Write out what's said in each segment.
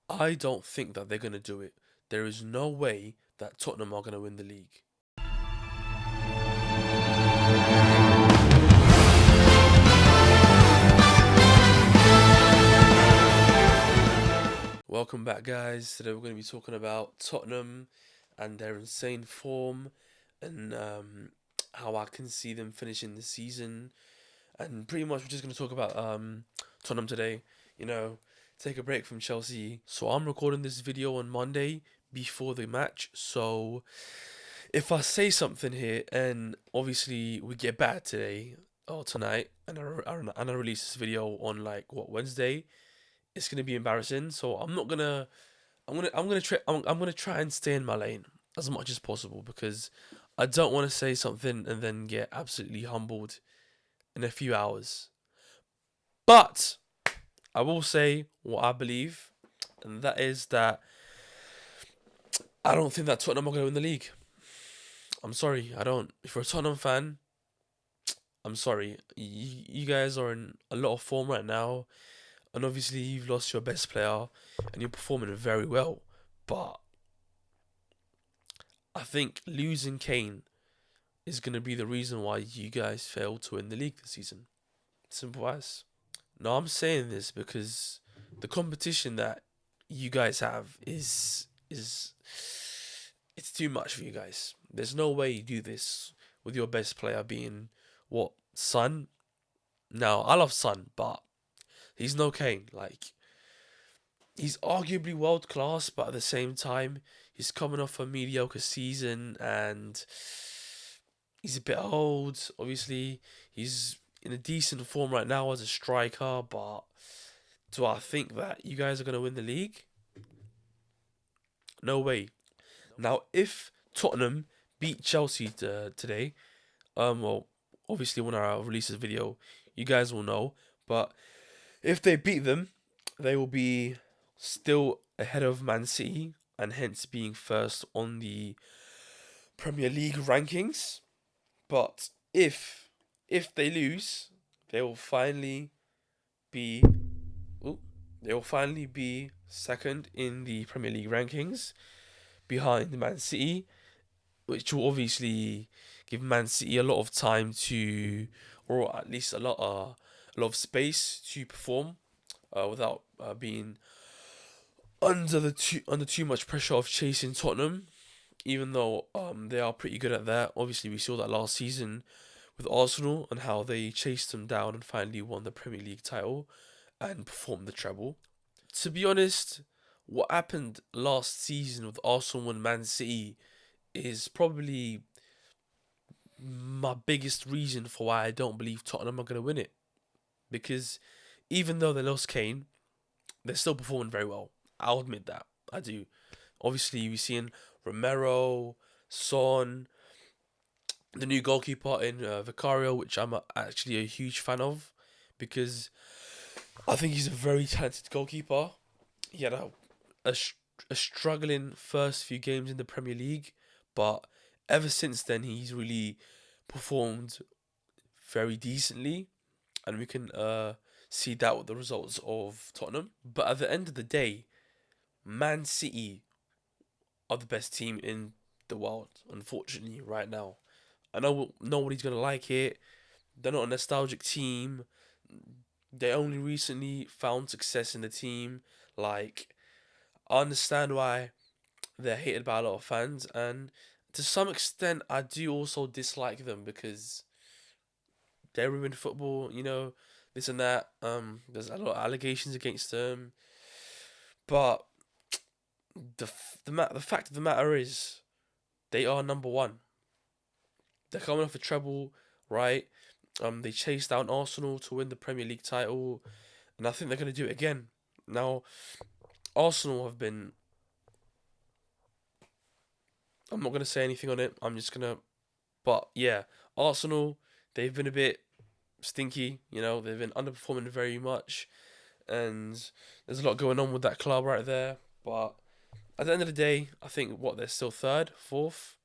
I don't think that they're going to do it. There is no way that Tottenham are going to win the league. Welcome back, guys. Today we're going to be talking about Tottenham and their insane form and how I can see them finishing the season. And pretty much we're just going to talk about Tottenham today. You know, take a break from Chelsea. So I'm recording this video on Monday before the match. So if I say something here and obviously we get bad today or tonight and I release this video on like what, Wednesday, it's gonna be embarrassing. So I'm gonna try and stay in my lane as much as possible because I don't want to say something and then get absolutely humbled in a few hours. But I will say what I believe, and that is that I don't think that Tottenham are gonna win the league. I'm sorry, I don't. If you're a Tottenham fan, I'm sorry. You guys are in a lot of form right now, and obviously you've lost your best player, and you're performing very well. But I think losing Kane is going to be the reason why you guys failed to win the league this season. Simple as. No, I'm saying this because the competition that you guys have is it's too much for you guys. There's no way you do this with your best player being what, Son? Now I love Son, but he's no Kane. Like, he's arguably world class, but at the same time, he's coming off a mediocre season and he's a bit old. Obviously, he's in a decent form right now as a striker, but do I think that you guys are going to win the league? No way. Now, if Tottenham beat Chelsea today, well, obviously when I release this video, you guys will know, but if they beat them, they will be still ahead of Man City and hence being first on the Premier League rankings. But if they lose, they will finally be they will finally be second in the Premier League rankings behind Man City, which will obviously give Man City a lot of time to, or at least a lot of space to perform without being under too much pressure of chasing Tottenham. Even though they are pretty good at that. Obviously, we saw that last season with Arsenal and how they chased them down and finally won the Premier League title and performed the treble. To be honest, what happened last season with Arsenal and Man City is probably my biggest reason for why I don't believe Tottenham are going to win it. Because even though they lost Kane, they're still performing very well. I'll admit that. I do. Obviously, we've seen Romero, Son, the new goalkeeper in Vicario, which I'm actually a huge fan of because I think he's a very talented goalkeeper. He had a struggling first few games in the Premier League, but ever since then, he's really performed very decently, and we can see that with the results of Tottenham. But at the end of the day, Man City are the best team in the world, unfortunately, right now. I know nobody's gonna like it. They're not a nostalgic team. They only recently found success in the team. Like, I understand why they're hated by a lot of fans, and to some extent, I do also dislike them because they ruined football. This and that. There's a lot of allegations against them, but the fact of the matter is, they are number one. They're coming off a treble, right? They chased down Arsenal to win the Premier League title, and I think they're going to do it again. Now, Arsenal have been. I'm not going to say anything on it. I'm just going to. But yeah, Arsenal, they've been a bit stinky. They've been underperforming very much, and there's a lot going on with that club right there. But at the end of the day, I think they're still third, fourth.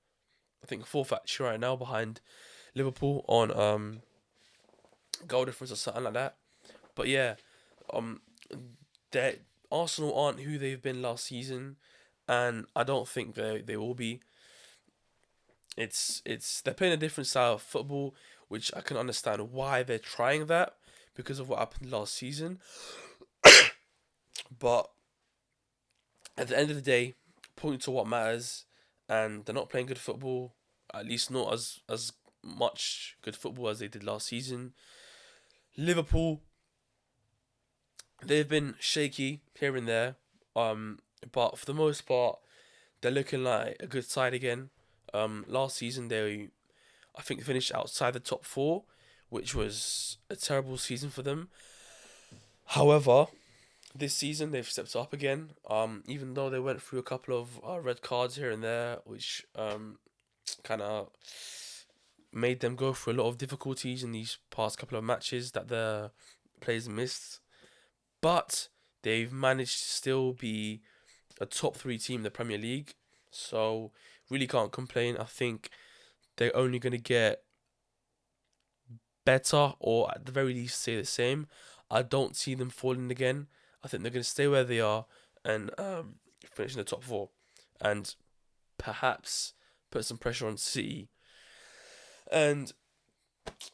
I think fourth actually right now behind Liverpool on goal difference or something like that. But yeah, um, they Arsenal aren't who they've been last season, and I don't think they will be. It's they're playing a different style of football, which I can understand why they're trying that because of what happened last season. But at the end of the day, pointing to what matters, and they're not playing good football. At least not as much good football as they did last season. Liverpool, they've been shaky here and there, but for the most part, they're looking like a good side again. Last season I think, finished outside the top four, which was a terrible season for them. However, this season they've stepped up again. Even though they went through a couple of red cards here and there, which kind of made them go through a lot of difficulties in these past couple of matches that the players missed. But they've managed to still be a top three team in the Premier League. So really can't complain. I think they're only going to get better, or at the very least stay the same. I don't see them falling again. I think they're going to stay where they are and finish in the top four, and perhaps put some pressure on City. And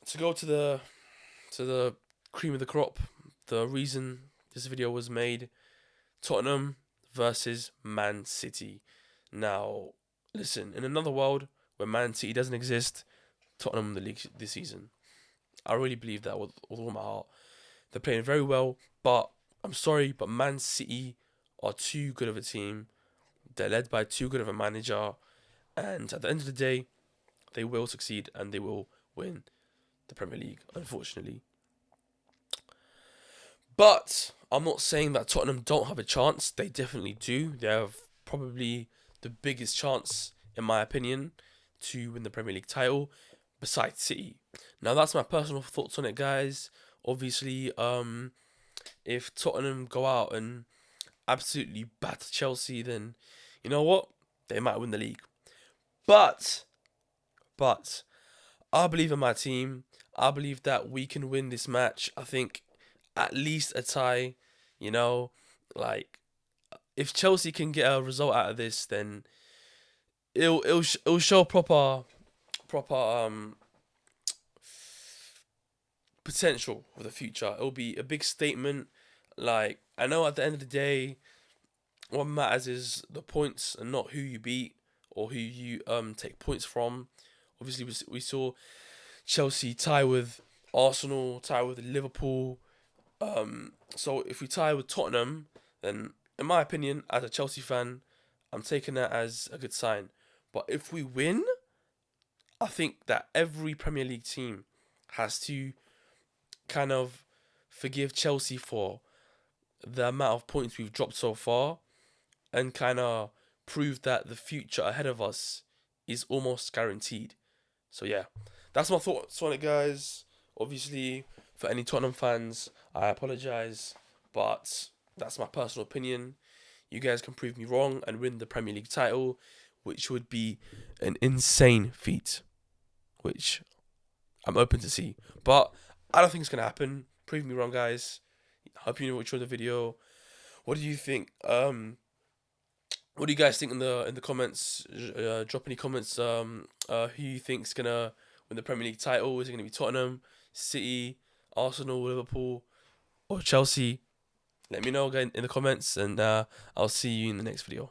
to go to the cream of the crop, the reason this video was made: Tottenham versus Man City. Now, listen, in another world where Man City doesn't exist, Tottenham in the league this season. I really believe that with all my heart. They're playing very well, but I'm sorry, but Man City are too good of a team. They're led by too good of a manager, and at the end of the day, they will succeed and they will win the Premier League, unfortunately. But I'm not saying that Tottenham don't have a chance. They definitely do. They have probably the biggest chance, in my opinion, to win the Premier League title, besides City. Now, that's my personal thoughts on it, guys. Obviously, if Tottenham go out and absolutely batter Chelsea, then you know what? They might win the league. But I believe in my team. I believe that we can win this match. I think at least a tie. You know, like if Chelsea can get a result out of this, then it'll show proper potential for the future. It'll be a big statement. Like, I know at the end of the day, what matters is the points and not who you beat or who you take points from. Obviously, we saw Chelsea tie with Arsenal, tie with Liverpool. So if we tie with Tottenham, then in my opinion, as a Chelsea fan, I'm taking that as a good sign. But if we win, I think that every Premier League team has to kind of forgive Chelsea for the amount of points we've dropped so far and kind of prove that the future ahead of us is almost guaranteed. So yeah, that's my thoughts on it, guys. Obviously, for any Tottenham fans, I apologise, but that's my personal opinion. You guys can prove me wrong and win the Premier League title, which would be an insane feat, which I'm open to see. But I don't think it's going to happen. Prove me wrong, guys. Hope you enjoyed the video. What do you think? What do you guys think in the comments? Drop any comments. Who you think's gonna win the Premier League title? Is it gonna be Tottenham, City, Arsenal, Liverpool, or Chelsea? Let me know again in the comments, and I'll see you in the next video.